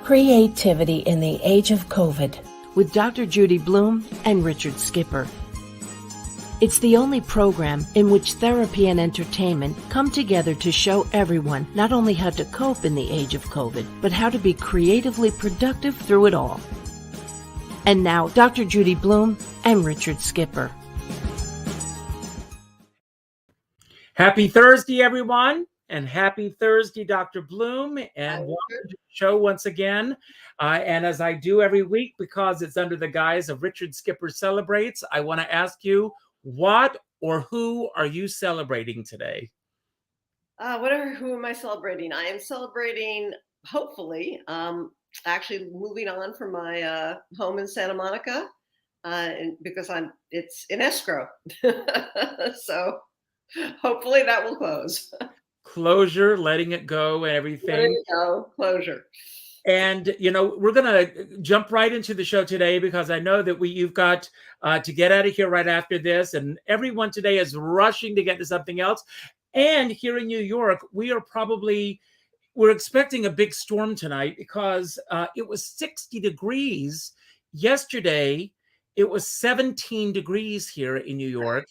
Creativity in the Age of COVID with Dr. Judi Bloom and Richard Skipper. It's the only program in which therapy and entertainment come together to show everyone not only how to cope in the age of COVID, but how to be creatively productive through it all. And now, Dr. Judi Bloom and Richard Skipper. Happy Thursday, everyone. And happy Thursday, Dr. Bloom, and welcome to the show once again. And as I do every week, because it's under the guise of Richard Skipper Celebrates, I want to ask you, what or who are you celebrating today? Who am I celebrating? I am celebrating, hopefully, actually moving on from my home in Santa Monica, and because it's in escrow. So hopefully that will close. Closure, letting it go and everything. There you go, closure. And, you know, we're going to jump right into the show today because I know that you've got to get out of here right after this. And everyone today is rushing to get to something else. And here in New York, we're expecting a big storm tonight because it was 60 degrees yesterday. It was 17 degrees here in New York.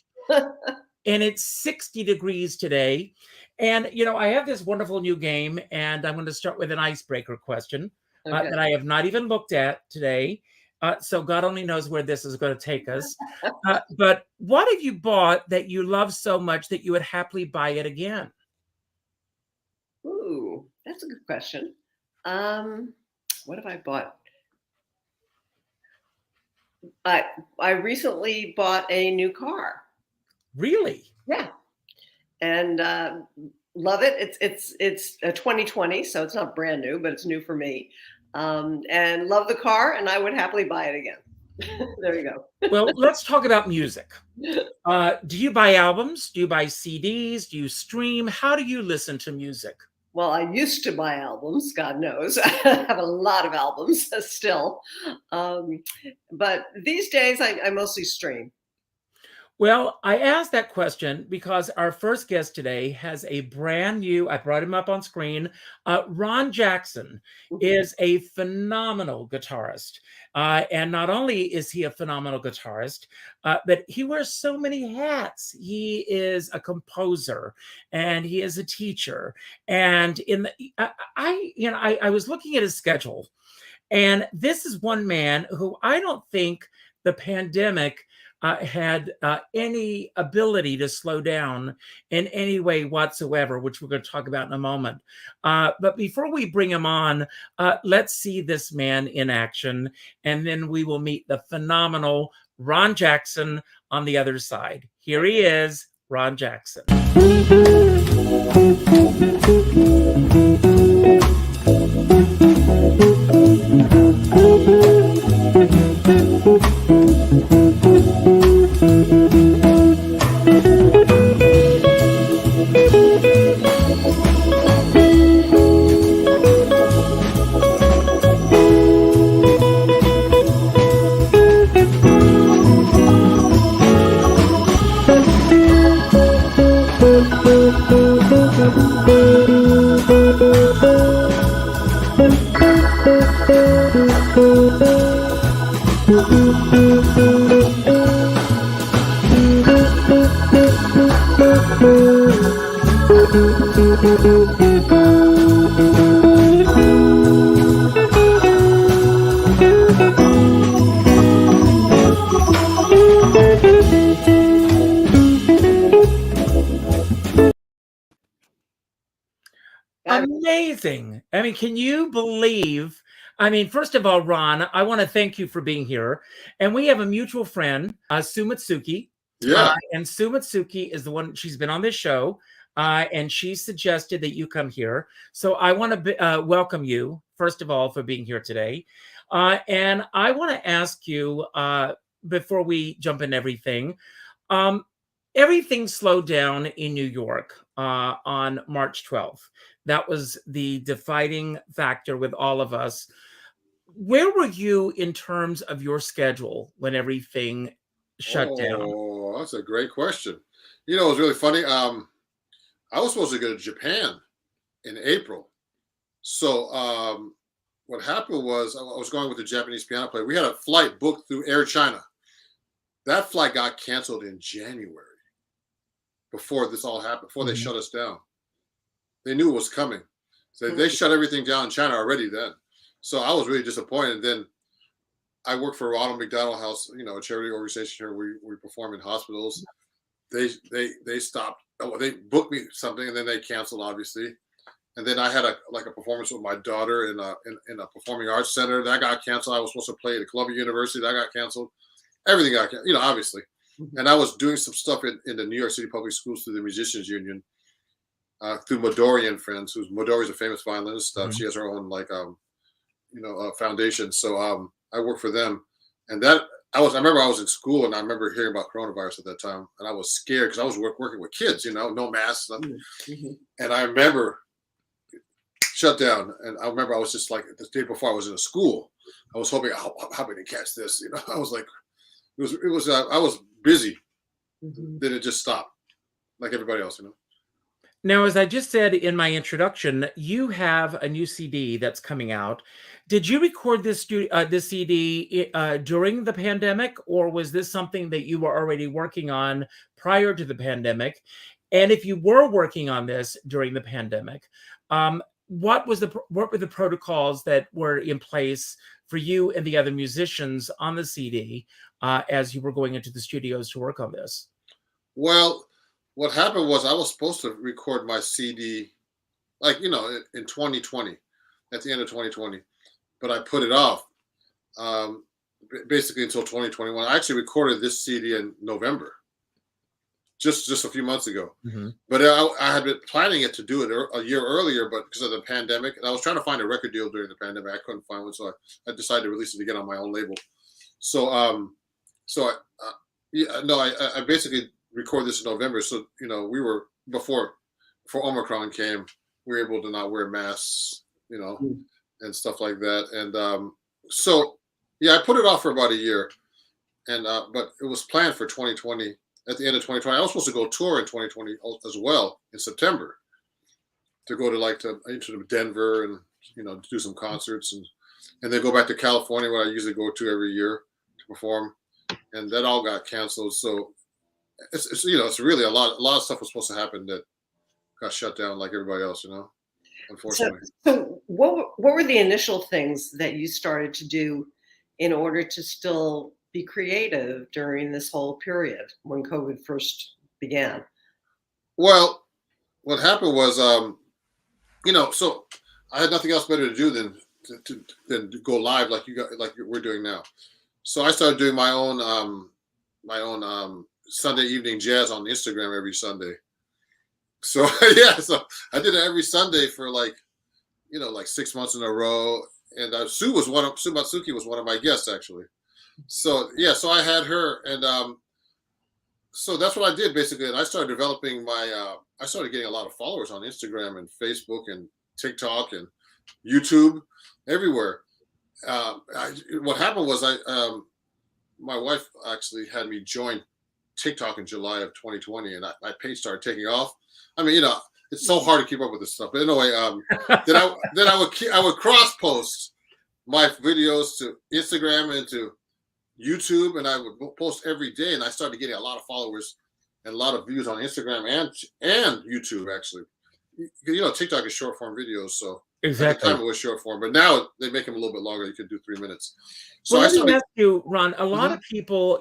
And it's 60 degrees today. And, you know, I have this wonderful new game, and I'm going to start with an icebreaker question that I have not even looked at today. So God only knows where this is going to take us. But what have you bought that you love so much that you would happily buy it again? Ooh, that's a good question. What have I bought? I recently bought a new car. Really? Yeah. And love it. It's a 2020, so it's not brand new, but it's new for me. And love the car, and I would happily buy it again. There you go. Well, let's talk about music. Do you buy albums? Do you buy CDs? Do you stream? How do you listen to music? Well, I used to buy albums, God knows. I have a lot of albums still. But these days, I mostly stream. Well, I asked that question because our first guest today has a brand new, I brought him up on screen. Ron Jackson is a phenomenal guitarist. And not only is he a phenomenal guitarist, but he wears so many hats. He is a composer and he is a teacher. And I was looking at his schedule, and this is one man who I don't think the pandemic had any ability to slow down in any way whatsoever, which we're going to talk about in a moment. But before we bring him on, let's see this man in action, and then we will meet the phenomenal Ron Jackson on the other side. Here he is, Ron Jackson. Amazing. I mean, can you believe? I mean, first of all, Ron, I want to thank you for being here. And we have a mutual friend, Sue Mitsuki. Yeah. And Sue Mitsuki is the one, she's been on this show, and she suggested that you come here. So I want to welcome you, first of all, for being here today. And I want to ask you, before we jump into everything, everything slowed down in New York on March 12th. That was the defining factor with all of us. Where were you in terms of your schedule when everything shut down? Oh, that's a great question. You know, it was really funny. I was supposed to go to Japan in April. So what happened was I was going with a Japanese piano player. We had a flight booked through Air China. That flight got canceled in January before this all happened, before they shut us down. They knew it was coming. So they shut everything down in China already then. So I was really disappointed. Then I worked for Ronald McDonald House, a charity organization here. We perform in hospitals. They stopped. They booked me something and then they canceled, obviously. And then I had a performance with my daughter in a performing arts center that got canceled. I was supposed to play at Columbia University, that got canceled. Everything got canceled, obviously. And I was doing some stuff in the New York City Public Schools through the Musicians Union, through Midori and Friends. Midori's a famous violinist. She has her own foundation. So I worked for them, and I remember I was in school, and I remember hearing about coronavirus at that time, and I was scared because I was working with kids, no masks, nothing. And I remember shut down, and I remember I was just like the day before I was in a school. I was hoping how we didn't catch this, I was like, it was I was busy. Then it just stopped, like everybody else, Now, as I just said in my introduction, you have a new CD that's coming out. Did you record this CD during the pandemic, or was this something that you were already working on prior to the pandemic? And if you were working on this during the pandemic, what were the protocols that were in place for you and the other musicians on the CD as you were going into the studios to work on this? Well, what happened was I was supposed to record my CD, in 2020, at the end of 2020, but I put it off basically until 2021. I actually recorded this CD in November, just a few months ago. But I had been planning it to do it a year earlier, but because of the pandemic, and I was trying to find a record deal during the pandemic, I couldn't find one, so I decided to release it again on my own label. So I basically record this in November. So, we were before Omicron came, we were able to not wear masks, and stuff like that. And I put it off for about a year, and but it was planned for 2020. At the end of 2020, I was supposed to go tour in 2020 as well in September, to go to Denver and do some concerts and then go back to California, where I usually go to every year to perform, and that all got canceled. So it's really a lot of stuff was supposed to happen that got shut down like everybody else, unfortunately. So what were the initial things that you started to do in order to still be creative during this whole period when COVID first began? Well, what happened was, so I had nothing else better to do than to go live like we're doing now. So I started doing my own Sunday evening jazz on Instagram every Sunday. So so I did it every Sunday for 6 months in a row. And Sue Matsuki was one of my guests, actually. So so I had her, and so that's what I did basically. And I started developing I started getting a lot of followers on Instagram and Facebook and TikTok and YouTube, everywhere. What happened was my wife actually had me join TikTok in July of 2020, and my page started taking off. I mean, it's so hard to keep up with this stuff. But anyway, then I would cross post my videos to Instagram and to YouTube, and I would post every day, and I started getting a lot of followers and a lot of views on Instagram and YouTube, actually. TikTok is short form videos, so exactly. At the time it was short form, but now they make them a little bit longer. You can do 3 minutes. So let me ask you, Ron. A lot of people,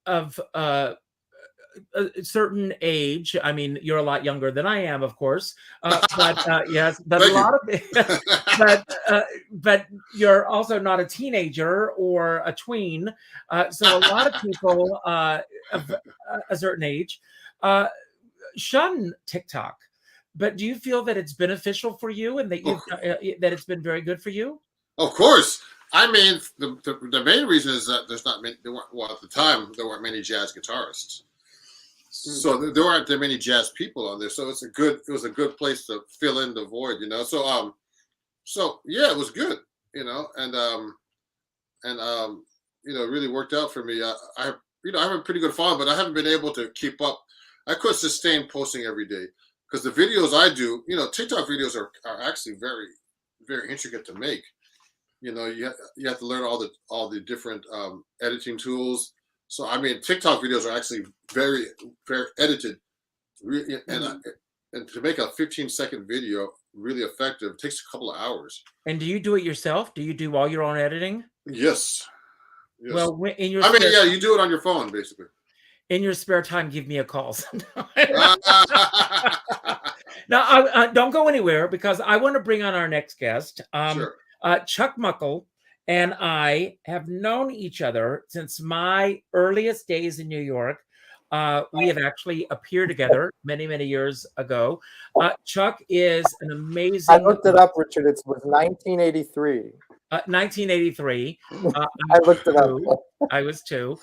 of a certain age. I mean, you're a lot younger than I am, of course. But yes, but a lot of, but you're also not a teenager or a tween. So a lot of people of a certain age shun TikTok. But do you feel that it's beneficial for you, and that that it's been very good for you? Of course. I mean, the main reason is that there's not many. At the time there weren't many jazz guitarists. So there aren't that many jazz people on there. So it was a good place to fill in the void, So yeah, it was good, and it really worked out for me. I have a pretty good following, but I haven't been able to keep up. I couldn't sustain posting every day because the videos I do, TikTok videos are actually very, very intricate to make. You have to learn all the different editing tools. So I mean, TikTok videos are actually very edited, and to make a 15-second video really effective takes a couple of hours. And do you do it yourself? Do you do all your own editing? Yes. Well, in your you do it on your phone, basically. In your spare time, give me a call. Now, don't go anywhere, because I want to bring on our next guest. Sure. Chuck Muckle and I have known each other since my earliest days in New York. We have actually appeared together many, many years ago. Chuck is an amazing... I looked it up, Richard. It was 1983. 1983. I looked it up. I was too.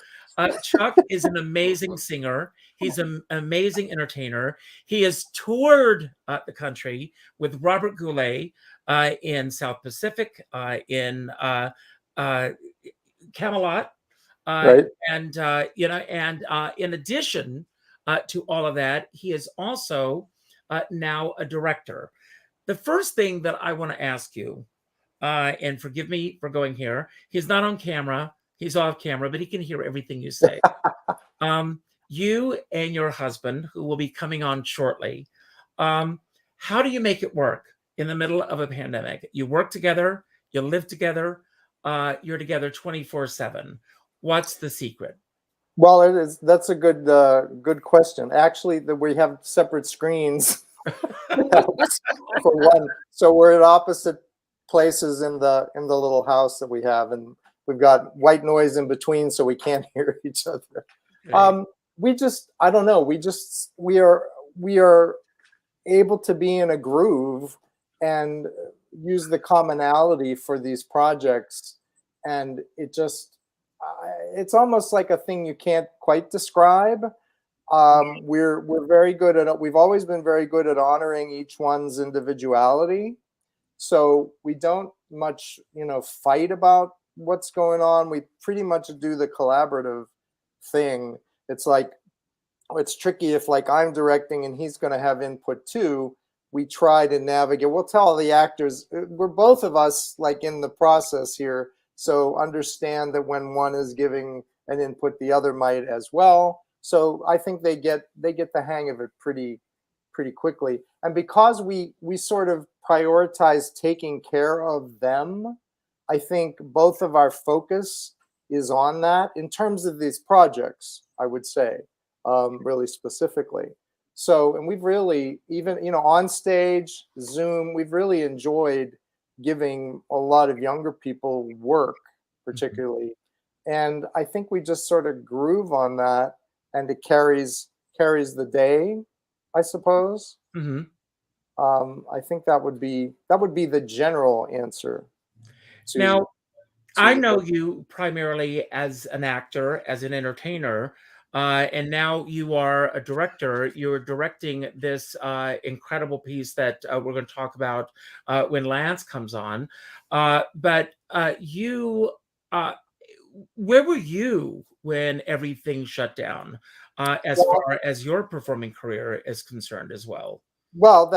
Chuck is an amazing singer. He's an amazing entertainer. He has toured the country with Robert Goulet in South Pacific, in Camelot, Right. and in addition to all of that, he is also now a director. The first thing that I want to ask you, and forgive me for going here, he's not on camera. He's off camera, but he can hear everything you say. You and your husband, who will be coming on shortly, how do you make it work in the middle of a pandemic? You work together, you live together, you're together 24/7. What's the secret? Well, that's a good question. Actually, we have separate screens for one, so we're at opposite places in the little house that we have, and we've got white noise in between, so we can't hear each other. Right. I don't know. We are able to be in a groove and use the commonality for these projects, and it's almost like a thing you can't quite describe. We're very good at it. We've always been very good at honoring each one's individuality, so we don't much fight about what's going on. We pretty much do the collaborative thing. It's like, it's tricky if like I'm directing and he's going to have input too. We try to navigate. We'll tell the actors, we're both of us like in the process here, so understand that when one is giving an input, the other might as well. So I think they get the hang of it pretty quickly. And because we sort of prioritize taking care of them, I think both of our focus is on that in terms of these projects, I would say, really specifically. So, and we've really, even, on stage, Zoom, we've really enjoyed giving a lot of younger people work, particularly. And I think we just sort of groove on that, and it carries the day, I suppose. Mm-hmm. I think that would be the general answer. Now, I know you primarily as an actor, as an entertainer, and now you are a director. You're directing this incredible piece that we're going to talk about when Lance comes on. But where were you when everything shut down, as far as your performing career is concerned as well? Well,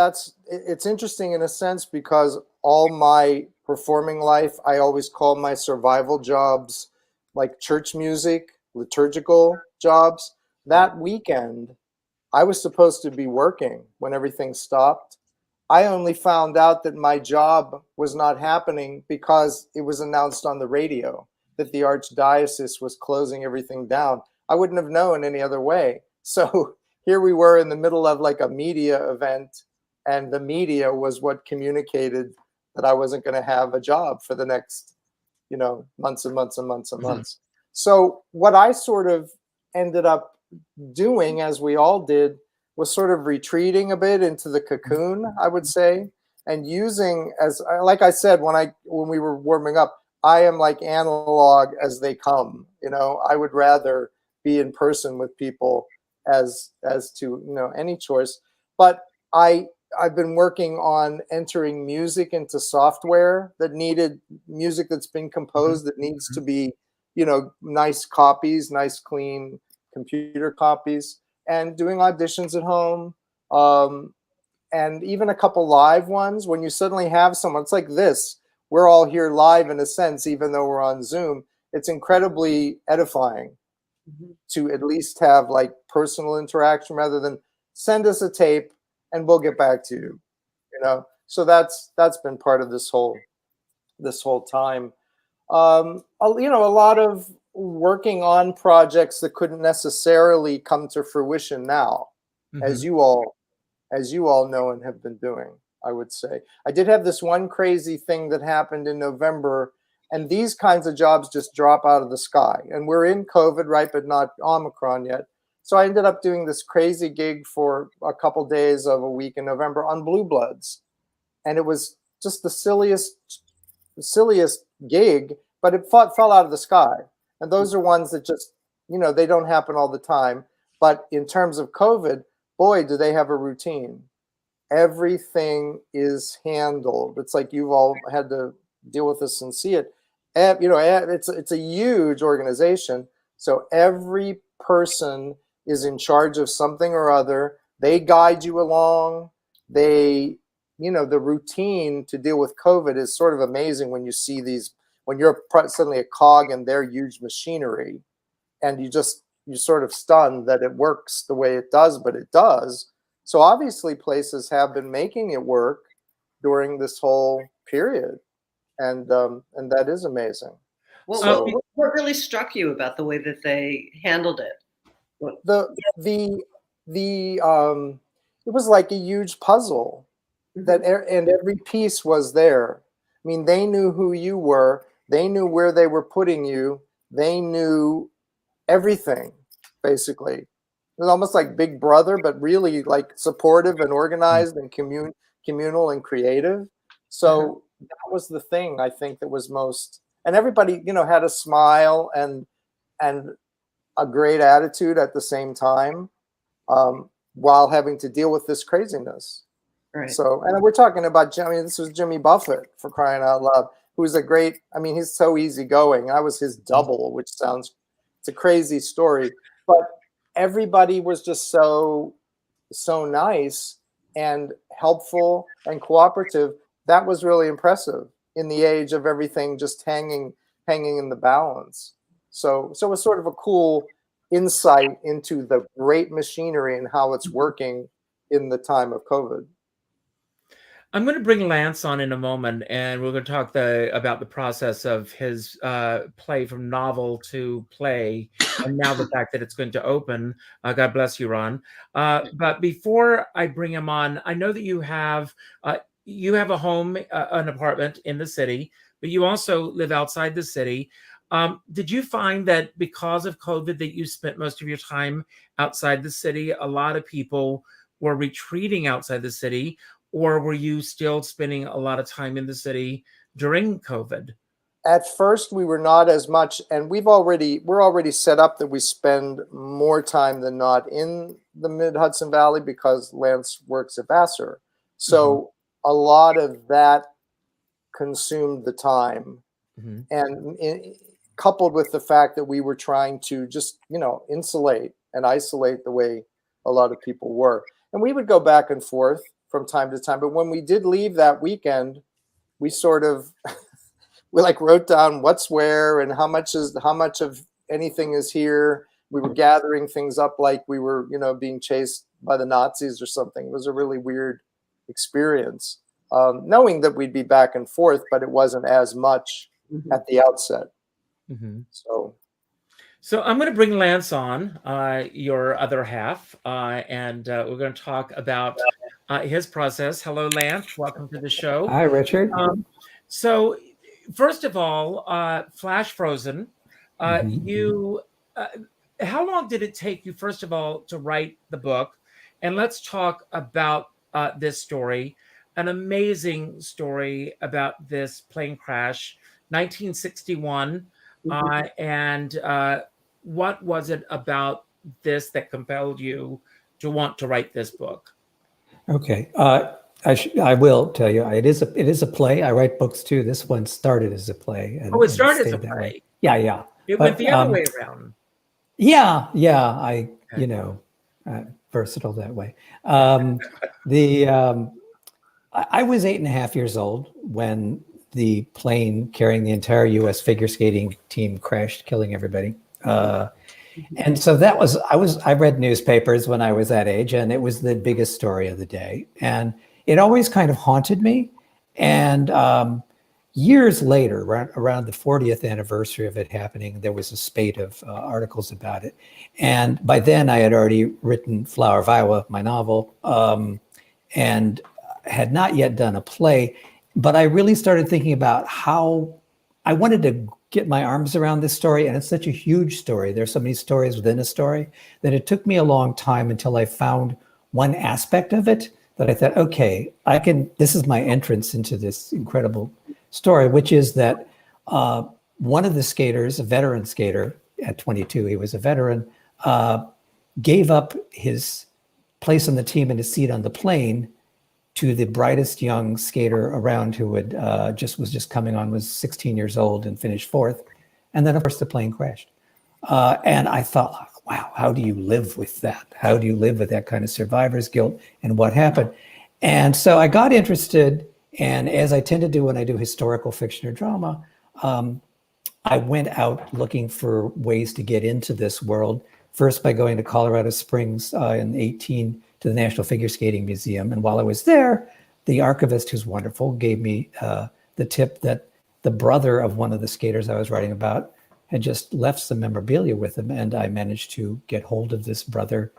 it's interesting in a sense, because all my performing life, I always call my survival jobs like church music, liturgical jobs. That weekend, I was supposed to be working when everything stopped. I only found out that my job was not happening because it was announced on the radio that the archdiocese was closing everything down. I wouldn't have known any other way. So here we were in the middle of like a media event, and the media was what communicated that I wasn't going to have a job for the next, months and months and months and months. So what I sort of ended up doing, as we all did, was sort of retreating a bit into the cocoon, I would say, and using, as like I said when we were warming up, I am like analog as they come. I would rather be in person with people as to any choice. But I've been working on entering music into software that needed music that's been composed that needs to be nice copies, nice clean computer copies, and doing auditions at home, and even a couple live ones, when you suddenly have someone, it's like this, we're all here live in a sense, even though we're on Zoom, it's incredibly edifying to at least have like personal interaction rather than send us a tape and we'll get back to you, you know? So that's been part of this whole time. You know, a lot of working on projects that couldn't necessarily come to fruition now, as you all know and have been doing, I would say. I did have this one crazy thing that happened in November, and these kinds of jobs just drop out of the sky. And we're in COVID, right, but not Omicron yet. So I ended up doing this crazy gig for a couple days of a week in November on Blue Bloods. And it was just the silliest gig, but it fell out of the sky. And those are ones that just, you know, they don't happen all the time. But in terms of COVID, boy, do they have a routine. Everything is handled. It's like you've all had to deal with this and see it. You know, it's a huge organization. So every person is in charge of something or other. They guide you along. They, you know, the routine to deal with COVID is sort of amazing when you see these, when you're suddenly a cog in their huge machinery, and you're sort of stunned that it works the way it does, but it does. So obviously places have been making it work during this whole period. And that is amazing. Well, So, what really struck you about the way that they handled it? it was like a huge puzzle that, and every piece was there. I mean, they knew who you were. They knew where they were putting you. They knew everything, basically. It was almost like Big Brother, but really like supportive and organized and communal and creative. So that was the thing I think that was most, and everybody, you know, had a smile and a great attitude at the same time, while having to deal with this craziness. Right. So, and we're talking about, I mean, this was Jimmy Buffett, for crying out loud, who's a great, I mean, he's so easygoing. I was his double, which sounds, it's a crazy story, but everybody was just so nice and helpful and cooperative. That was really impressive in the age of everything just hanging in the balance. So it was sort of a cool insight into the great machinery and how it's working in the time of COVID. I'm going to bring Lance on in a moment, and we're going to talk about the process of his play from novel to play, and now the fact that it's going to open. God bless you, Ron. But before I bring him on, I know that you have a home, an apartment in the city, but you also live outside the city. Did you find that because of COVID that you spent most of your time outside the city? A lot of people were retreating outside the city, or were you still spending a lot of time in the city during COVID? At first, we were not as much, and we're already set up that we spend more time than not in the Mid-Hudson Valley because Lance works at Vassar. So a lot of that consumed the time, and coupled with the fact that we were trying to just, you know, insulate and isolate the way a lot of people were. And we would go back and forth from time to time. But when we did leave that weekend, we sort of, we like wrote down what's where and how much of anything is here. We were gathering things up like we were, you know, being chased by the Nazis or something. It was a really weird experience, knowing that we'd be back and forth, but it wasn't as much at the outset. So I'm going to bring Lance on, your other half, and we're going to talk about his process. Hello, Lance. Welcome to the show. Hi, Richard. So first of all, Flash Frozen, you, how long did it take you, first of all, to write the book? And let's talk about this story, an amazing story about this plane crash, 1961. And what was it about this that compelled you to want to write this book? Okay, I will tell you, it is a play. I write books too. This one started as a play. And, it started as a play. Yeah. It went the other way around. Yeah. You know, versatile that way. I was 8.5 years old when the plane carrying the entire U.S. figure skating team crashed, killing everybody. And so that was, I read newspapers when I was that age, and it was the biggest story of the day. And it always kind of haunted me. And years later, around the 40th anniversary of it happening, there was a spate of articles about it. And by then I had already written Flower of Iowa, my novel, and had not yet done a play. But I really started thinking about how I wanted to get my arms around this story. And it's such a huge story. There's so many stories within a story that it took me a long time until I found one aspect of it that I thought, okay, this is my entrance into this incredible story, which is that one of the skaters, a veteran skater at 22, he was a veteran, gave up his place on the team and his seat on the plane to the brightest young skater around who was just coming on, was 16 years old and finished fourth. And then of course the plane crashed. And I thought, wow, how do you live with that? How do you live with that kind of survivor's guilt and what happened? And so I got interested, and as I tend to do when I do historical fiction or drama, I went out looking for ways to get into this world, first by going to Colorado Springs in 18 to the National Figure Skating Museum. And while I was there, the archivist, who's wonderful, gave me the tip that the brother of one of the skaters I was writing about had just left some memorabilia with him. And I managed to get hold of this brother,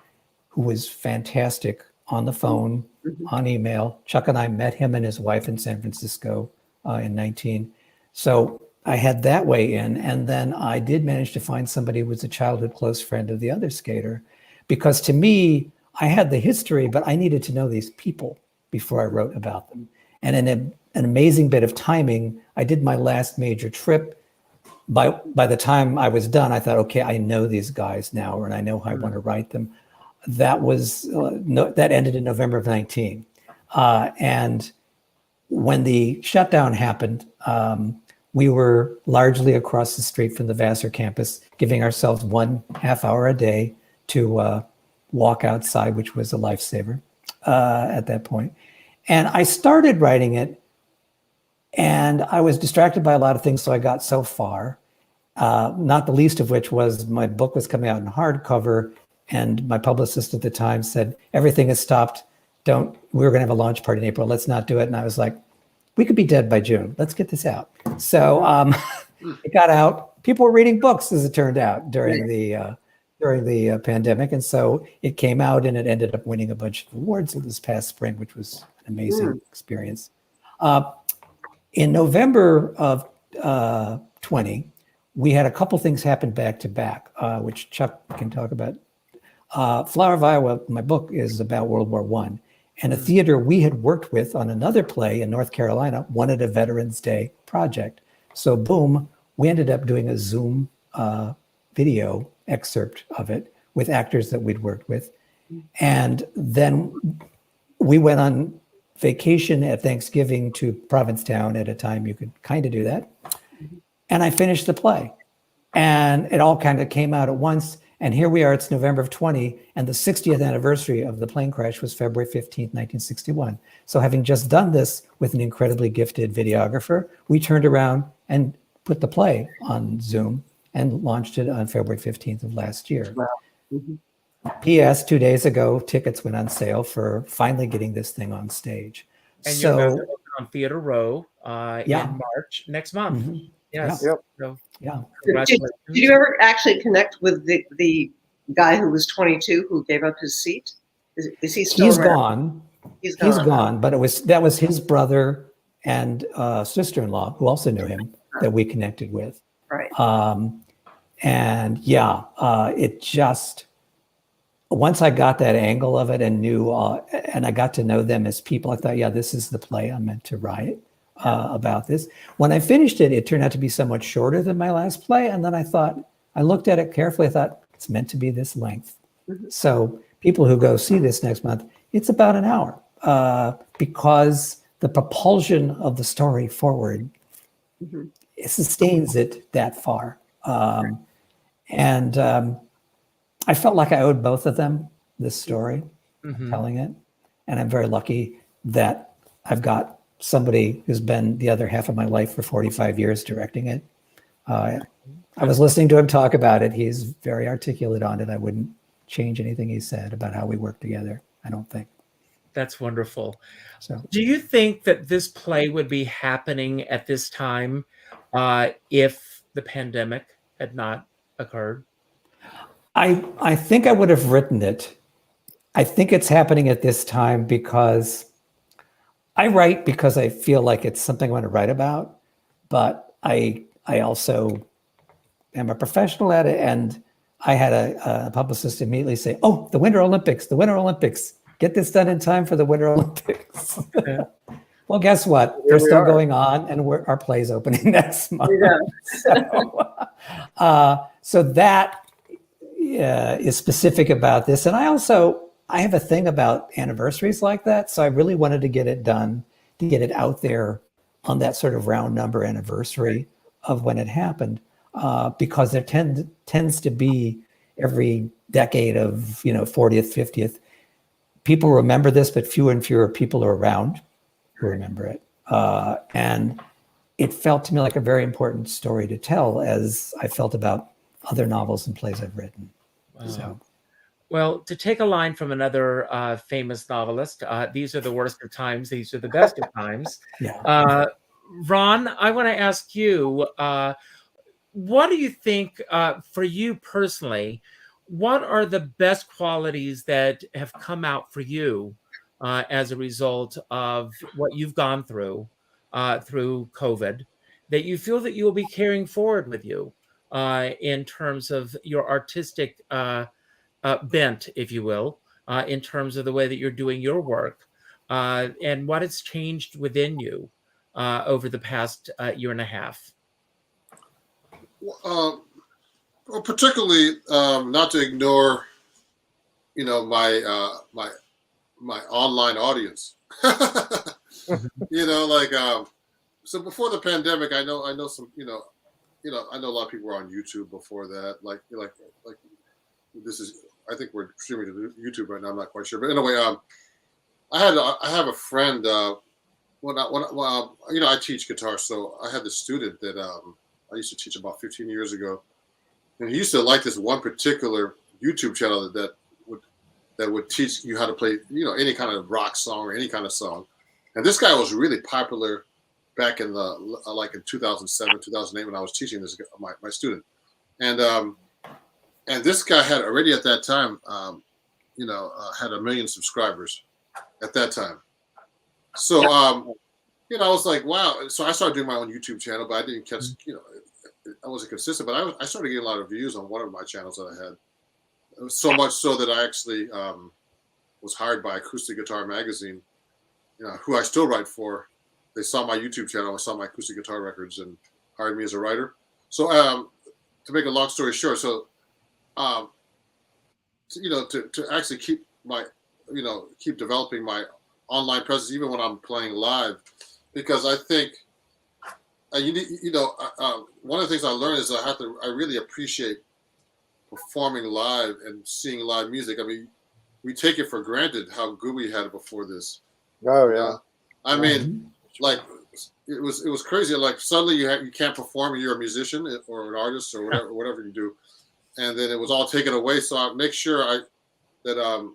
who was fantastic, on the phone, on email. Chuck and I met him and his wife in San Francisco in 19. So I had that way in. And then I did manage to find somebody who was a childhood close friend of the other skater, because to me, I had the history, but I needed to know these people before I wrote about them. And in an amazing bit of timing, I did my last major trip. By the time I was done, I thought, okay, I know these guys now, and I know how I want to write them. That was that ended in November of 19. And when the shutdown happened, we were largely across the street from the Vassar campus, giving ourselves 1.5 hour a day to walk outside, which was a lifesaver at that point. And I started writing it, and I was distracted by a lot of things, so I got so far, not the least of which was my book was coming out in hardcover, and my publicist at the time said, everything is stopped. We were going to have a launch party in April. Let's not do it. And I was like, we could be dead by June. Let's get this out. So it got out. People were reading books, as it turned out, during the pandemic. And so it came out, and it ended up winning a bunch of awards this past spring, which was an amazing experience. In November of 20, we had a couple things happen back to back, which Chuck can talk about. Flower of Iowa, my book, is about World War I. And a theater we had worked with on another play in North Carolina wanted a Veterans Day project. So boom, we ended up doing a Zoom video excerpt of it with actors that we'd worked with. And then we went on vacation at Thanksgiving to Provincetown at a time you could kind of do that. And I finished the play. And it all kind of came out at once. And here we are, it's November of 20, and the 60th anniversary of the plane crash was February 15th, 1961. So having just done this with an incredibly gifted videographer, we turned around and put the play on Zoom and launched it on February 15th of last year. Wow. P.S. 2 days ago, tickets went on sale for finally getting this thing on stage. And you're going to open on Theater Row in March next month. Mm-hmm. Yes. Yep. So, yeah. Did you ever actually connect with the guy who was 22 who gave up his seat? Is he still He's around? Gone. He's gone. He's gone. But that was his brother and sister-in-law, who also knew him, that we connected with. Right. And it just, once I got that angle of it and knew, and I got to know them as people, I thought, yeah, this is the play I'm meant to write about this. When I finished it, it turned out to be somewhat shorter than my last play. And then I looked at it carefully. I thought, it's meant to be this length. Mm-hmm. So people who go see this next month, it's about an hour because the propulsion of the story forward it sustains it that far. And I felt like I owed both of them this story, telling it. And I'm very lucky that I've got somebody who's been the other half of my life for 45 years directing it. I was listening to him talk about it. He's very articulate on it. I wouldn't change anything he said about how we work together, I don't think. That's wonderful. So, do you think that this play would be happening at this time if the pandemic had not occurred? I think I would have written it. I think it's happening at this time because I write because I feel like it's something I want to write about, but I also am a professional at it, and I had a publicist immediately say, "Oh, the Winter Olympics, the Winter Olympics. Get this done in time for the Winter Olympics." Yeah. Well, guess what? Here They're we still are. going on, and our play's opening next month. Yeah. So that is specific about this. And I have a thing about anniversaries like that. So I really wanted to get it done, to get it out there on that sort of round number anniversary of when it happened, because there tends to be every decade of 40th, 50th. People remember this, but fewer and fewer people are around who remember it. And it felt to me like a very important story to tell, as I felt about other novels and plays I've written. Wow. So, Well, to take a line from another famous novelist, these are the worst of times, these are the best of times. yeah. Ron, I want to ask you, what do you think, for you personally, what are the best qualities that have come out for you as a result of what you've gone through COVID, that you feel that you will be carrying forward with you in terms of your artistic bent, if you will, in terms of the way that you're doing your work, and what has changed within you over the past year and a half? Well, particularly not to ignore, my online audience. So before the pandemic, I know some, I know a lot of people were on YouTube before that. Like this is, I think we're streaming to YouTube right now. I'm not quite sure, but anyway, I have a friend. I teach guitar, so I had this student that I used to teach about 15 years ago, and he used to like this one particular YouTube channel that would teach you how to play, any kind of rock song or any kind of song. And this guy was really popular back in in 2007, 2008 when I was teaching this my student, and this guy had already at that time, had 1 million subscribers at that time. So I was like, wow. So I started doing my own YouTube channel, but I didn't catch, I wasn't consistent. But I started getting a lot of views on one of my channels that I had. So much so that I actually was hired by Akustik Guitar Magazine, who I still write for. They saw my YouTube channel, I saw my acoustic guitar records, and hired me as a writer. So to make a long story short, to actually keep keep developing my online presence, even when I'm playing live, because I think one of the things I learned is I really appreciate performing live and seeing live music. I mean, we take it for granted how good we had it before this. Oh yeah. I mean, like it was crazy. Like suddenly you can't perform, and you're a musician or an artist or whatever you do, and then it was all taken away. So I make sure that I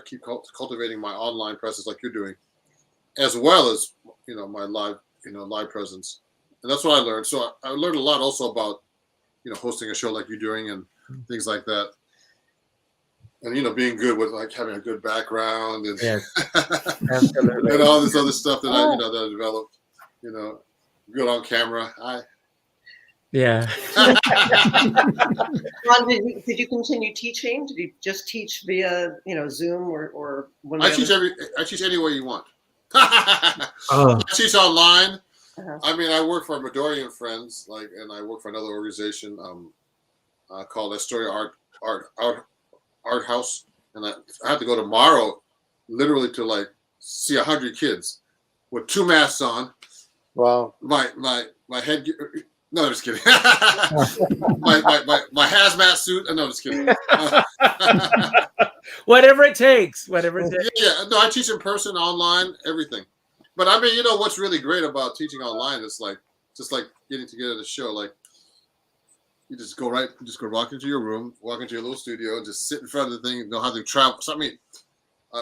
keep cultivating my online presence like you're doing, as well as my live presence, and that's what I learned. So I learned a lot also about hosting a show like you're doing and things like that, and being good with like having a good background and Absolutely. and all this other stuff that I developed. Good on camera. Yeah. Ron, did you continue teaching? Did you just teach via Zoom or one? I teach any way you want. Oh. I teach online. Uh-huh. I mean, I work for Midori and Friends, and I work for another organization called Astoria Art House, and I have to go tomorrow, literally to see 100 kids with 2 masks on. Wow. My head. No, I'm just kidding. my hazmat suit. No, I'm just kidding. Whatever it takes. Whatever it takes. Yeah, no, I teach in person, online, everything. But I mean, you know what's really great about teaching online is like just like getting together to show. Like you just walk into your room, walk into your little studio, just sit in front of the thing, don't have to travel. So I mean,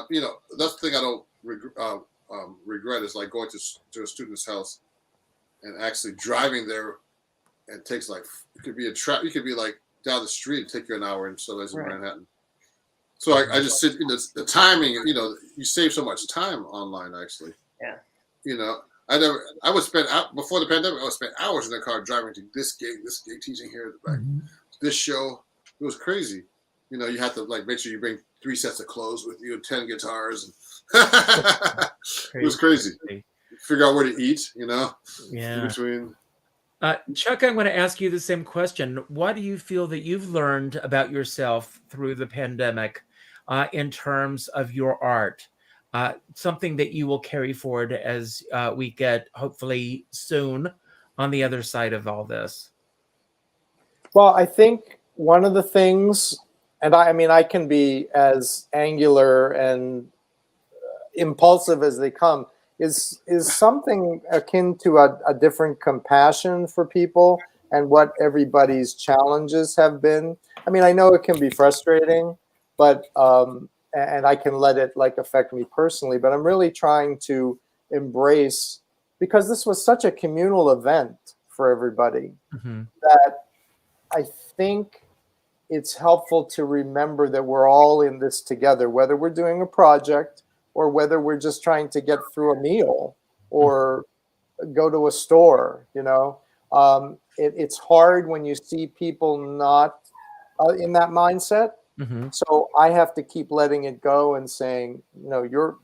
you know, that's the thing I don't regret is like going to a student's house and actually driving there. And it takes like it could be you could be like down the street and take you an hour in Manhattan. So I just sit in the timing, you know, you save so much time online actually. Yeah. You know, I would spend before the pandemic, I would spend hours in the car driving to this gig, teaching here at the back, this show. It was crazy. You know, you have to like make sure you bring 3 sets of clothes with you and 10 guitars. And it was crazy. Figure out where to eat, you know, in between. Chuck, I'm going to ask you the same question. What do you feel that you've learned about yourself through the pandemic in terms of your art? Something that you will carry forward as we get hopefully soon on the other side of all this? Well, I think one of the things, and I mean, I can be as angular and impulsive as they come, is something akin to a different compassion for people and what everybody's challenges have been. I mean, I know it can be frustrating, but and I can let it like affect me personally, but I'm really trying to embrace, because this was such a communal event for everybody, that I think it's helpful to remember that we're all in this together, whether we're doing a project or whether we're just trying to get through a meal or go to a store. You know, it's hard when you see people not in that mindset. So I have to keep letting it go and saying, no, you're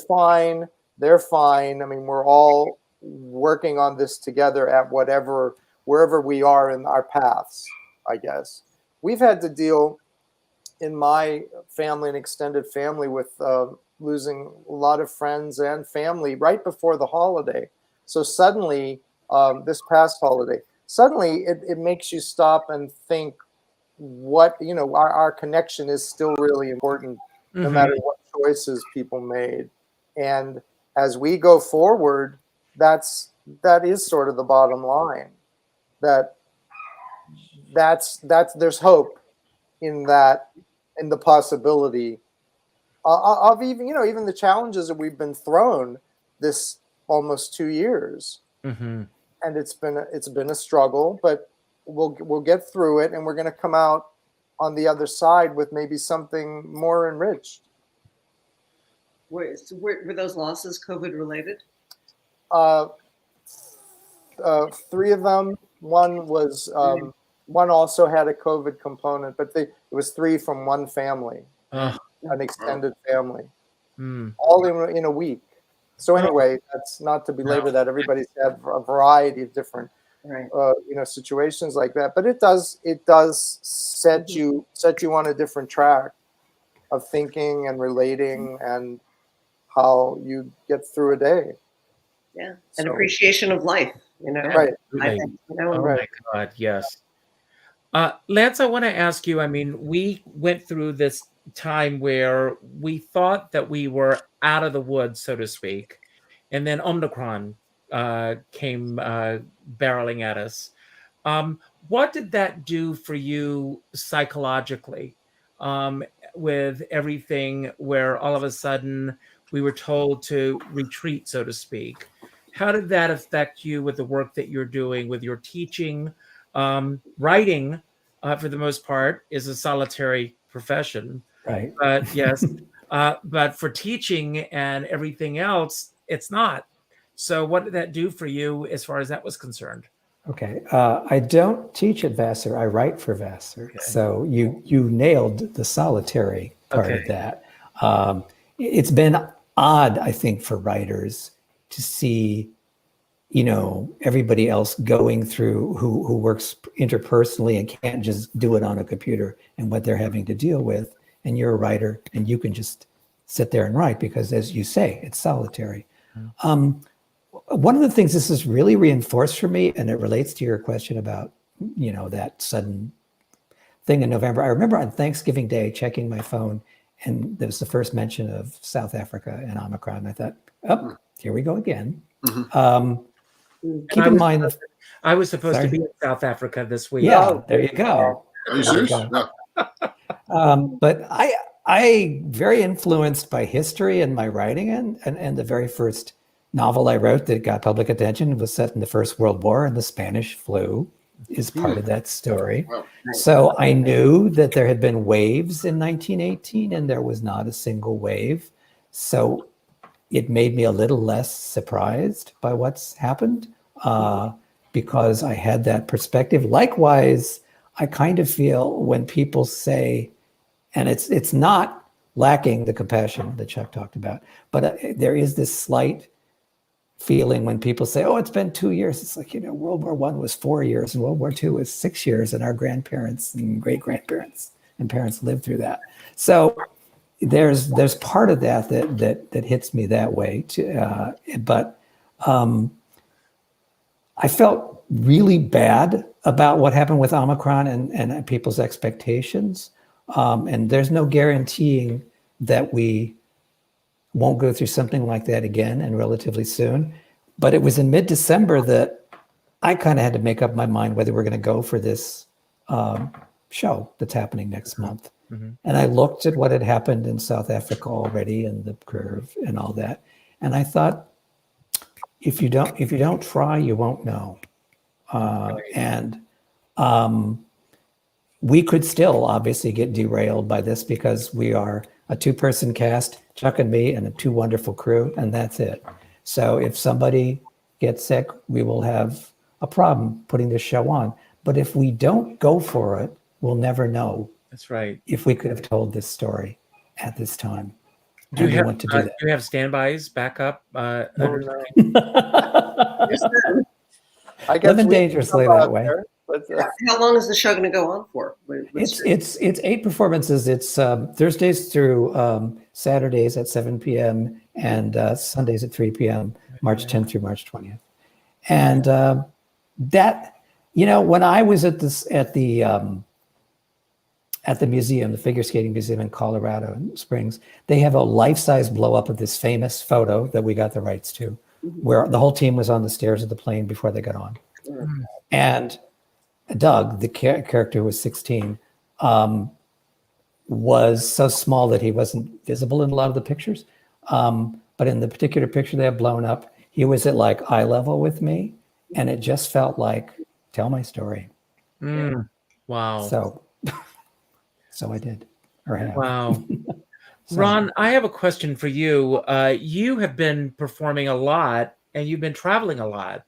fine, they're fine. I mean, we're all working on this together at wherever we are in our paths, I guess. We've had to deal in my family and extended family with losing a lot of friends and family right before the holiday. So suddenly, this past holiday, suddenly it makes you stop and think, what, you know, our connection is still really important, no matter what choices people made. And as we go forward, that is sort of the bottom line, that's there's hope in that, in the possibility of even, you know, even the challenges that we've been thrown this almost 2 years. And it's been a struggle, but we'll get through it, and we're going to come out on the other side with maybe something more enriched. Were those losses COVID related? 3 of them. One was one also had a COVID component, but it was 3 from one family, an extended family, all in a week. So anyway, that's not to belabor that. Everybody's had a variety of different you know, situations like that, but it does set you on a different track of thinking and relating and how you get through a day. Yeah, an appreciation of life, you know. Right. I think, you know, Oh my God, yes. Lance, I want to ask you, I mean, we went through this time where we thought that we were out of the woods, so to speak, and then Omicron came barreling at us. What did that do for you psychologically, with everything where all of a sudden we were told to retreat, so to speak? How did that affect you with the work that you're doing, with your teaching? Writing, for the most part, is a solitary profession. Right. But yes, but for teaching and everything else, it's not. So what did that do for you as far as that was concerned? Okay. I don't teach at Vassar. I write for Vassar. Okay. So you nailed the solitary part of that. It's been odd, I think, for writers to see, you know, everybody else going through who works interpersonally and can't just do it on a computer, and what they're having to deal with. And you're a writer and you can just sit there and write because, as you say, it's solitary. One of the things this has really reinforced for me, and it relates to your question about, you know, that sudden thing in November. I remember on Thanksgiving Day checking my phone, and there was the first mention of South Africa and Omicron. I thought, oh, here we go again. Mhm. Keep in mind that I was supposed Sorry? to be in South Africa this week. yeah, there you go. Are you There you serious? go. Yeah. But I very influenced by history and my writing, and the very first novel I wrote that got public attention was set in the First World War, and the Spanish flu is part of that story. Wow. So I knew that there had been waves in 1918, and there was not a single wave. So it made me a little less surprised by what's happened because I had that perspective. Likewise, I kind of feel when people say, and it's not lacking the compassion that Chuck talked about, but there is this slight feeling when people say, oh, it's been 2 years. It's like, World War I was 4 years and World War II was 6 years, and our grandparents and great-grandparents and parents lived through that. So there's part of that hits me that way too. But I felt really bad about what happened with Omicron and people's expectations. And there's no guaranteeing that we won't go through something like that again and relatively soon. But it was in mid-December that I kind of had to make up my mind whether we're going to go for this show that's happening next month. Mm-hmm. And I looked at what had happened in South Africa already and the curve and all that. And I thought, if you don't try, you won't know. And we could still obviously get derailed by this because we are a 2-person cast, Chuck and me, and a 2 wonderful crew, and that's it. So if somebody gets sick, we will have a problem putting this show on. But if we don't go for it, we'll never know. That's right. If we could have told this story at this time. Do you want to do that. Do you have standbys, backup? I guess Living dangerously that way. How long is the show going to go on for? It's 8 performances. It's Thursdays through Saturdays at 7 p.m. and Sundays at 3 p.m. March 10th through March 20th. And that, when I was at the museum, the figure skating museum in Colorado Springs, they have a life-size blow-up of this famous photo that we got the rights to, where the whole team was on the stairs of the plane before they got on. Mm. And Doug, the character who was 16, was so small that he wasn't visible in a lot of the pictures. But in the particular picture they have blown up, he was at like eye level with me. And it just felt like, tell my story. Mm. Wow. So I did. Or have. Wow. So, Ron, I have a question for you. You have been performing a lot and you've been traveling a lot.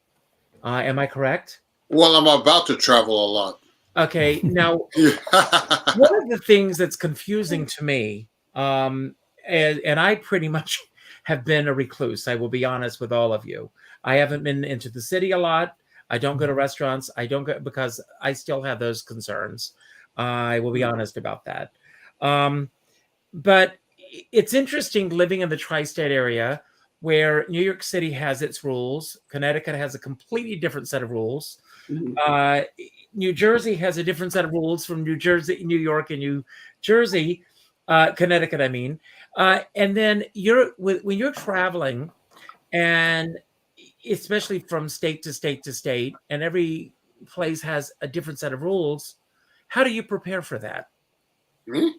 Am I correct? Well, I'm about to travel a lot. Okay. Now, one of the things that's confusing to me, and I pretty much have been a recluse, I will be honest with all of you. I haven't been into the city a lot. I don't go to restaurants. I don't go because I still have those concerns. I will be honest about that. But it's interesting living in the tri-state area where New York City has its rules. Connecticut has a completely different set of rules. Mhm. New Jersey has a different set of rules from New York, and New Jersey, Connecticut, I mean. And then when you're traveling, and especially from state to state to state, and every place has a different set of rules, how do you prepare for that? Me?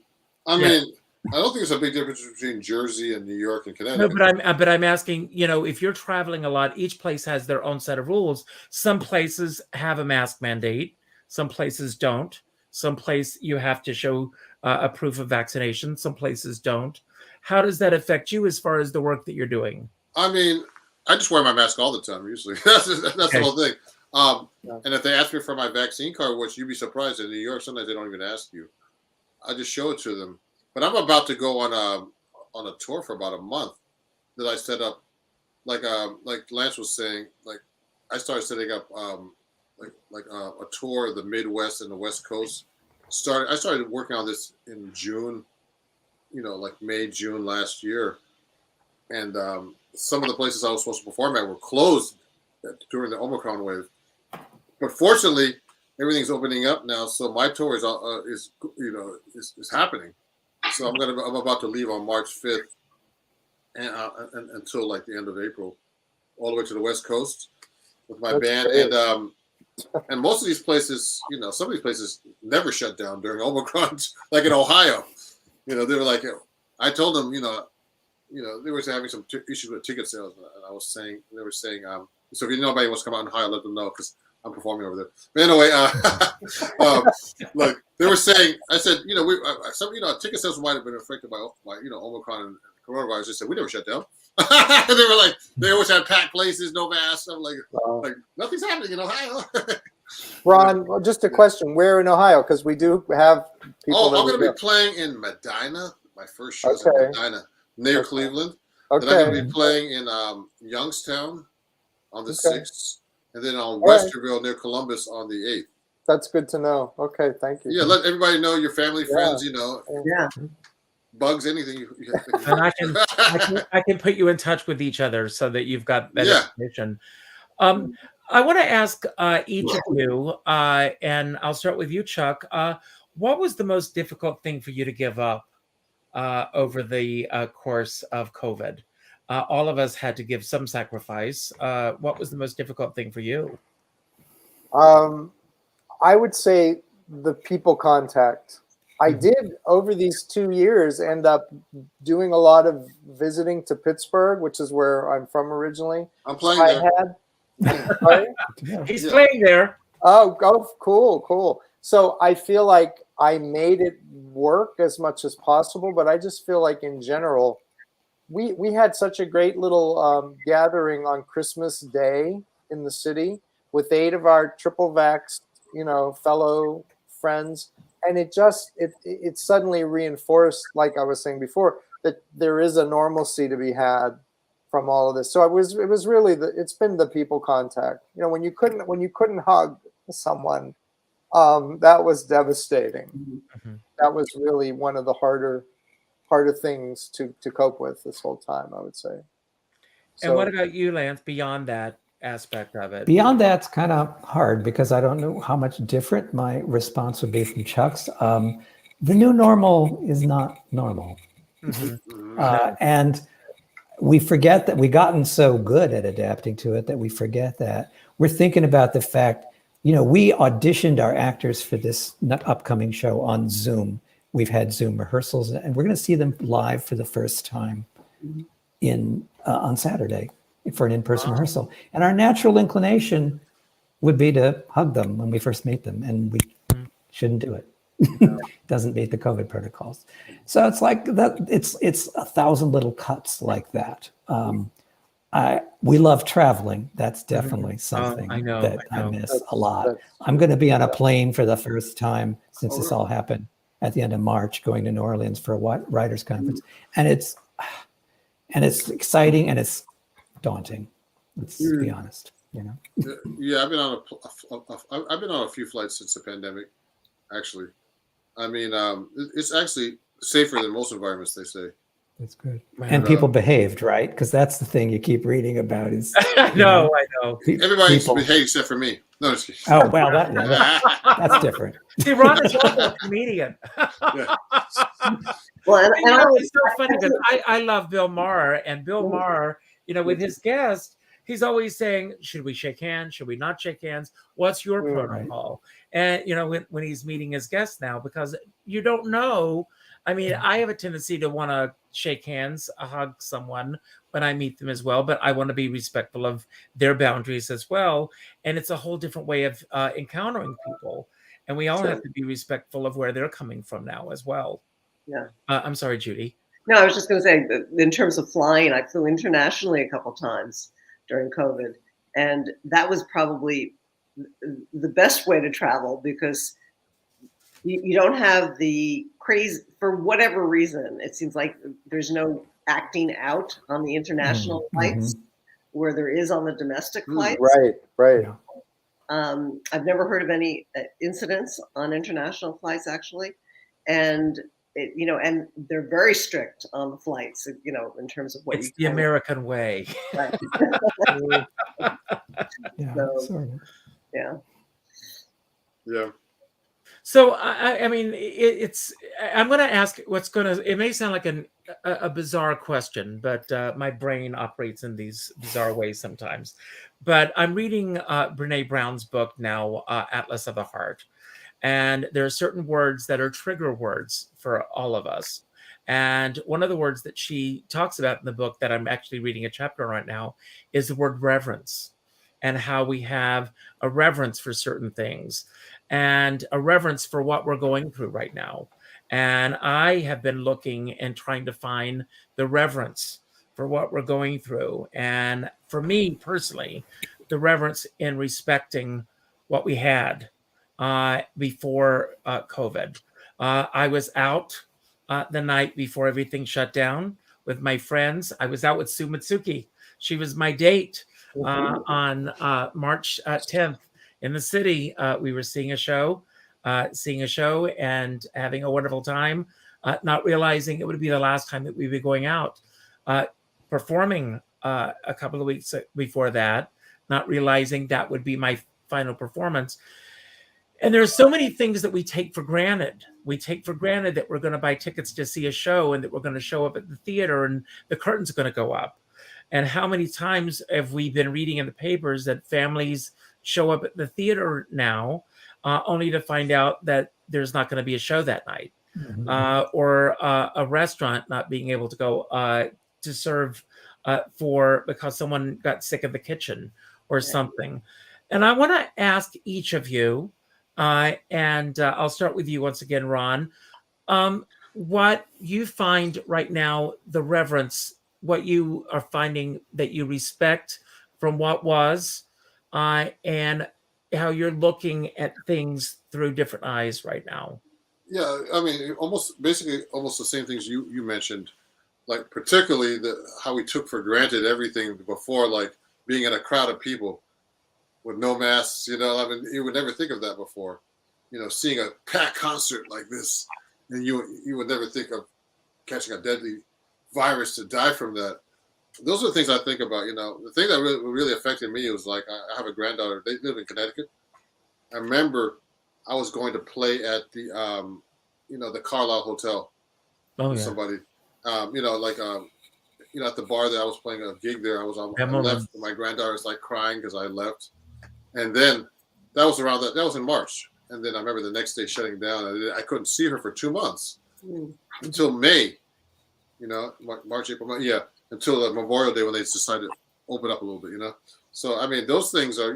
I mean, I don't think there's a big difference between Jersey and New York and Connecticut. No, but I'm asking, if you're traveling a lot, each place has their own set of rules. Some places have a mask mandate. Some places don't. Some place you have to show a proof of vaccination. Some places don't. How does that affect you as far as the work that you're doing? I mean, I just wear my mask all the time, usually. That's the whole thing. And if they ask me for my vaccine card, which you'd be surprised, in New York, sometimes they don't even ask you. I just show it to them. But I'm about to go on a tour for about a month that I set up, like Lance was saying. Like I started setting up a tour of the Midwest and the West Coast. I started working on this in June, like May, June last year, and some of the places I was supposed to perform at were closed during the Omicron wave. But fortunately, everything's opening up now, so my tour is happening. So I'm about to leave on March 5th and until like the end of April, all the way to the West Coast with my That's band. great. And most of these places, some of these places never shut down during Omicron, like in Ohio. They were like, I told them, they were having some issues with ticket sales, and they were saying, so if anybody wants to come out in Ohio, let them know because I'm performing over there. But anyway, look, they were saying, I said, some ticket sales might have been affected by Omicron and coronavirus. They said we never shut down. And they were like, they always had packed places, no masks. I'm like nothing's happening in Ohio. Ron, well, just a question: where in Ohio? Because we do have people. I'm going to be playing in Medina. My first show is in Medina, near Cleveland. Okay. Then I'm going to be playing in Youngstown on the 6th, and then on Westerville near Columbus on the 8th. That's good to know. Okay, thank you. Yeah, let everybody know, your family, friends, Yeah. bugs, anything. And I can put you in touch with each other so that you've got that information. I want to ask each of you, and I'll start with you, Chuck. What was the most difficult thing for you to give up over the course of COVID? All of us had to give some sacrifice. What was the most difficult thing for you? I would say the people contact. I did, over these 2 years, end up doing a lot of visiting to Pittsburgh, which is where I'm from originally. I'm playing there. He's playing there. Oh, cool. So I feel like I made it work as much as possible, but I just feel like in general, we had such a great little gathering on Christmas Day in the city with 8 of our triple vaxxed, fellow friends. And it suddenly reinforced, like I was saying before, that there is a normalcy to be had from all of this. So it was really it's been the people contact. When you couldn't hug someone, that was devastating. Mm-hmm. That was really one of the harder things to cope with this whole time, I would say. And what about you, Lance, beyond that aspect of it? Beyond that's kind of hard because I don't know how much different my response would be from Chuck's. The new normal is not normal. Mm-hmm. And we forget that we've gotten so good at adapting to it that we forget that. We're thinking about the fact, we auditioned our actors for this upcoming show on Zoom. We've had Zoom rehearsals, and we're going to see them live for the first time on Saturday for an in-person rehearsal. And our natural inclination would be to hug them when we first meet them, and we shouldn't do it. Doesn't meet the COVID protocols. So it's like that. It's 1,000 little cuts like that. We love traveling. That's definitely something that I miss a lot. I'm going to be on a plane for the first time since this all happened at the end of March, going to New Orleans for a writers' conference, and it's exciting and it's daunting. Let's be honest. Yeah, I've been on a few flights since the pandemic. Actually, I mean, it's actually safer than most environments, they say. That's good. And people behaved, right? Because that's the thing you keep reading about is. I know. Everybody behaved except for me. No, just kidding. Oh, well, that's different. See, Ron is also a comedian. Well, it's so funny because I love Bill Maher, and Bill Maher, with his guests, he's always saying, should we shake hands? Should we not shake hands? What's your protocol? And, when he's meeting his guests now, because you don't know. I mean, I have a tendency to want to shake hands, hug someone when I meet them as well, but I want to be respectful of their boundaries as well. And it's a whole different way of encountering people. And we all have to be respectful of where they're coming from now as well. Yeah. I'm sorry, Judi. No, I was just going to say, in terms of flying, I flew internationally a couple times during COVID. And that was probably the best way to travel because you don't have the crazy, for whatever reason, it seems like there's no acting out on the international flights where there is on the domestic flights. Right. I've never heard of any incidents on international flights, actually. And, and they're very strict on the flights, in terms of what it's the American way. Right. Yeah. Yeah. So I mean, it's. I'm going to ask what's going to. It may sound like a bizarre question, but my brain operates in these bizarre ways sometimes. But I'm reading Brene Brown's book now, Atlas of the Heart, and there are certain words that are trigger words for all of us. And one of the words that she talks about in the book that I'm actually reading a chapter on right now is the word reverence, and how we have a reverence for certain things and a reverence for what we're going through right now. And I have been looking and trying to find the reverence for what we're going through. And for me personally, the reverence in respecting what we had before COVID. I was out the night before everything shut down with my friends. I was out with Sue Mitsuki. She was my date on March 10th in the city. We were seeing a show and having a wonderful time, not realizing it would be the last time that we'd be going out. Performing a couple of weeks before that, not realizing that would be my final performance. And there's so many things that we take for granted. We take for granted that we're going to buy tickets to see a show and that we're going to show up at the theater and the curtains are going to go up. And how many times have we been reading in the papers that families show up at the theater now only to find out that there's not going to be a show that night, or a restaurant not being able to go to serve because someone got sick in the kitchen or something. And I want to ask each of you, and I'll start with you once again, Ron, what you find right now, the reverence, what you are finding that you respect from what was, and how you're looking at things through different eyes right now. Yeah, I mean, basically almost the same things you mentioned, like particularly how we took for granted everything before, like being in a crowd of people with no masks. You know, I mean, you would never think of that before. You know, seeing a packed concert like this, and you would never think of catching a deadly virus to die from that. Those are the things I think about. You know, the thing that really affected me was, like, I have a granddaughter. They live in Connecticut. I remember I was going to play at the the Carlisle Hotel with somebody. At the bar that I was playing a gig there. I left. My granddaughter's like crying because I left, and then that was in March. And then I remember the next day shutting down. And I couldn't see her for 2 months until May. You know, March, April, May, until the Memorial Day when they decided to open up a little bit. You know, so I mean, those things are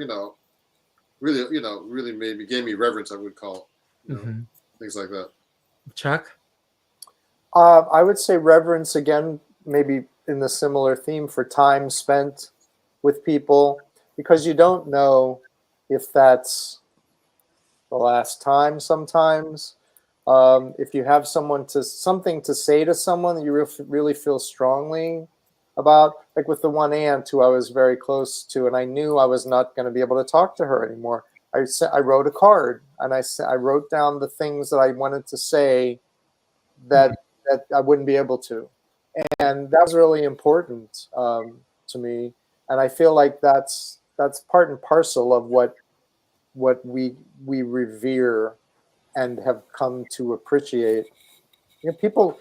really gave me reverence. I would call things like that. Chuck, I would say reverence again, maybe in the similar theme for time spent with people, because you don't know if that's the last time sometimes. If you have something to say to someone that you really feel strongly about, like with the one aunt who I was very close to, and I knew I was not going to be able to talk to her anymore. I wrote a card, and I wrote down the things that I wanted to say that I wouldn't be able to, and that was really important to me. And I feel like that's part and parcel of what we revere and have come to appreciate. You know,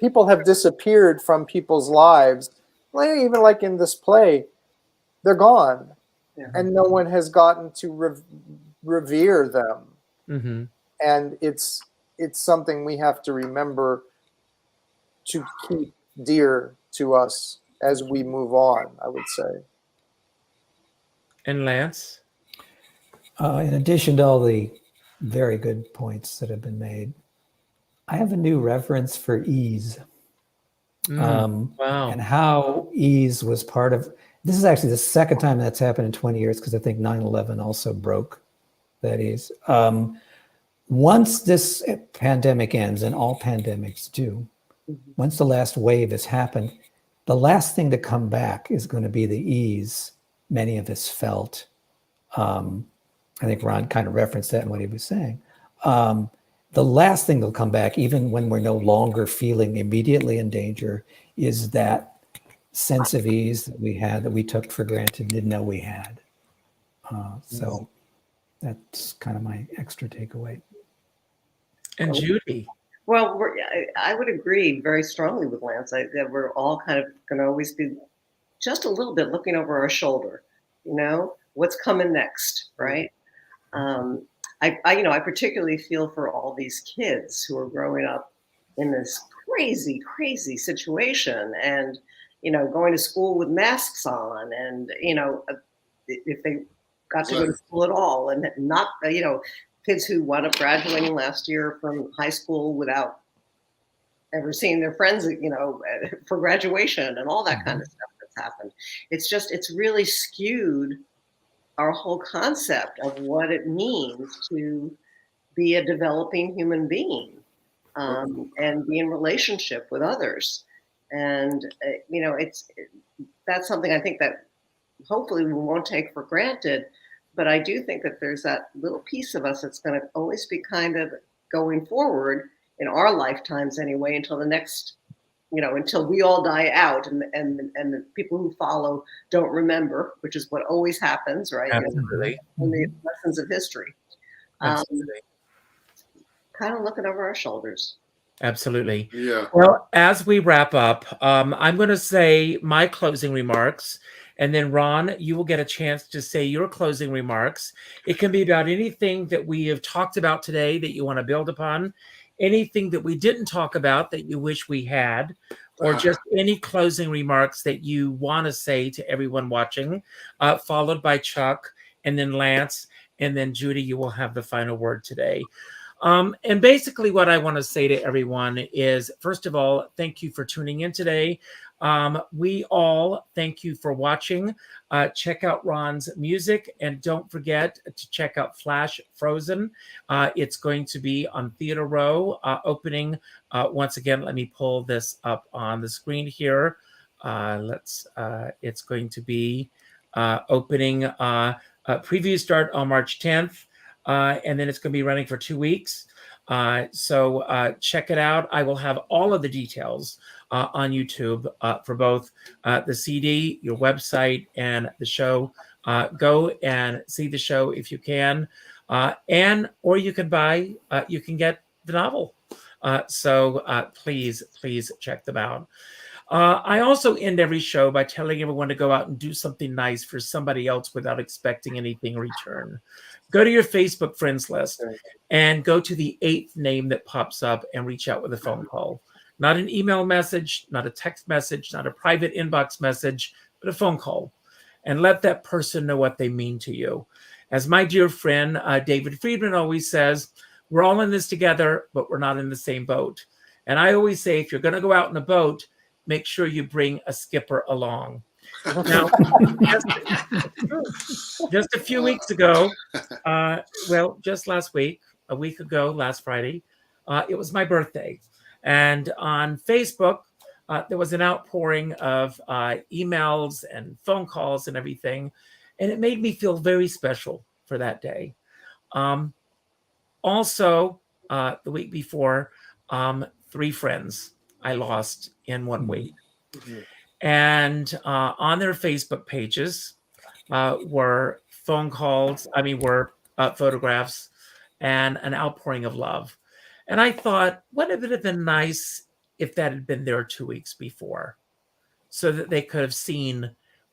people have disappeared from people's lives. Even like in this play, they're gone, and no one has gotten to revere them. And it's something we have to remember to keep dear to us as we move on, I would say. And Lance? In addition to all the very good points that have been made, I have a new reference for ease. Wow. And how ease was part of, this is actually the second time that's happened in 20 years, because I think 9/11 also broke that ease. Once this pandemic ends, and all pandemics do, once the last wave has happened, the last thing to come back is going to be the ease many of us felt. I think Ron kind of referenced that in what he was saying. The last thing that'll come back, even when we're no longer feeling immediately in danger, is that sense of ease that we had, that we took for granted, didn't know we had. So That's kind of my extra takeaway. And Judi. Well, I would agree very strongly with Lance that we're all kind of going to always be just a little bit looking over our shoulder, what's coming next, right? I particularly feel for all these kids who are growing up in this crazy, crazy situation and, going to school with masks on and, if they got to go to school at all and not, kids who wound up graduating last year from high school without ever seeing their friends, for graduation and all that kind of stuff that's happened. It's really skewed our whole concept of what it means to be a developing human being and be in relationship with others. And, that's something I think that hopefully we won't take for granted. But I do think that there's that little piece of us that's going to always be kind of going forward in our lifetimes anyway, until the next, until we all die out and the people who follow don't remember, which is what always happens, right? Absolutely. In the lessons of history. Absolutely. Kind of looking over our shoulders. Absolutely. Yeah. Well, as we wrap up, I'm going to say my closing remarks. And then, Ron, you will get a chance to say your closing remarks. It can be about anything that we have talked about today that you want to build upon, anything that we didn't talk about that you wish we had, or just any closing remarks that you want to say to everyone watching, followed by Chuck, and then Lance, and then Judi, you will have the final word today. And basically what I want to say to everyone is, first of all, thank you for tuning in today. We all thank you for watching. Check out Ron's music and don't forget to check out Flash Frozen. It's going to be on Theater Row opening. Once again, let me pull this up on the screen here. It's going to be opening preview start on March 10th. And then it's going to be running for 2 weeks. So check it out. I will have all of the details on YouTube for both the CD, your website, and the show. Go and see the show if you can. Or you can you can get the novel. So please check them out. I also end every show by telling everyone to go out and do something nice for somebody else without expecting anything in return. Go to your Facebook friends list and go to the 8th name that pops up and reach out with a phone call. Not an email message, not a text message, not a private inbox message, but a phone call. And let that person know what they mean to you. As my dear friend David Friedman always says, we're all in this together, but we're not in the same boat. And I always say, if you're going to go out in a boat, make sure you bring a skipper along. Now, just a few weeks ago, just last week, a week ago, last Friday, it was my birthday. And on Facebook, there was an outpouring of emails and phone calls and everything. And it made me feel very special for that day. Also, the week before, 3 friends I lost in 1 week. Mm-hmm. And on their Facebook pages were photographs and an outpouring of love. And I thought, wouldn't it have been nice if that had been there 2 weeks before, so that they could have seen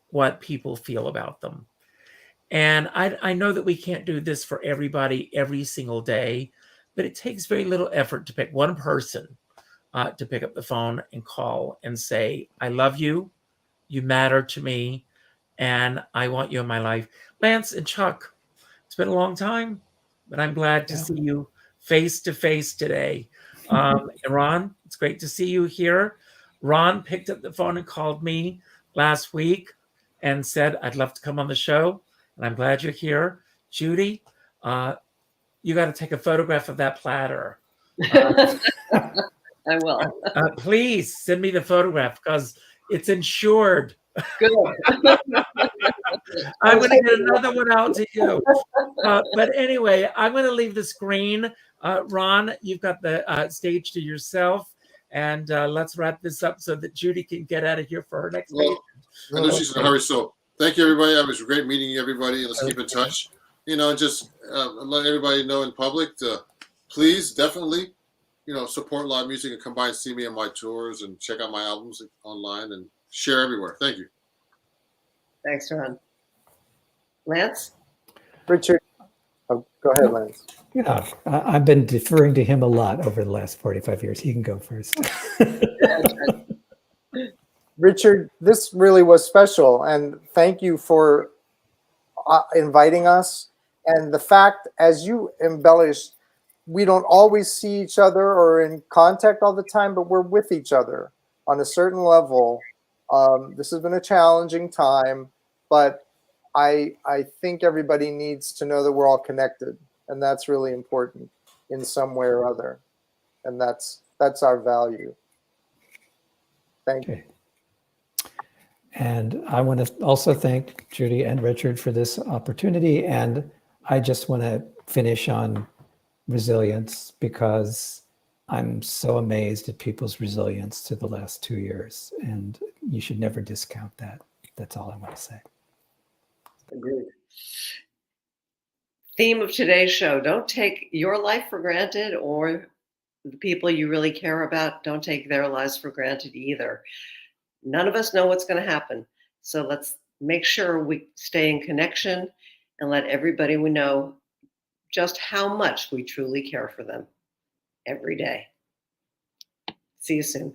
what people feel about them. And I know that we can't do this for everybody every single day, but it takes very little effort to pick one person to pick up the phone and call and say, I love you, you matter to me, and I want you in my life. Lance and Chuck, it's been a long time, but I'm glad to see you face to face today. And Ron, it's great to see you here. Ron picked up the phone and called me last week and said, I'd love to come on the show, and I'm glad you're here. Judi, you got to take a photograph of that platter. I will. Please send me the photograph because it's insured. Good. I'm going to get another one out to you. But anyway, I'm going to leave the screen. Ron, you've got the stage to yourself. And let's wrap this up so that Judi can get out of here for her next meeting. I know she's in a hurry. So thank you, everybody. It was great meeting everybody. Let's keep in touch. just let everybody know in public to please definitely, support live music and come by and see me on my tours and check out my albums online and share everywhere. Thank you. Thanks, Ron. Lance? Richard, oh, go ahead, Lance. I've been deferring to him a lot over the last 45 years. He can go first. Richard, this really was special, and thank you for inviting us. And the fact, as you embellished, we don't always see each other or in contact all the time, but we're with each other on a certain level. This has been a challenging time, but I think everybody needs to know that we're all connected, and that's really important in some way or other. And that's our value. Thank you. And I want to also thank Judi and Richard for this opportunity. And I just want to finish on resilience, because I'm so amazed at people's resilience to the last 2 years. And you should never discount that. That's all I want to say. Agreed. Theme of today's show: don't take your life for granted, or the people you really care about, don't take their lives for granted either. None of us know what's going to happen. So let's make sure we stay in connection and let everybody we know just how much we truly care for them every day. See you soon.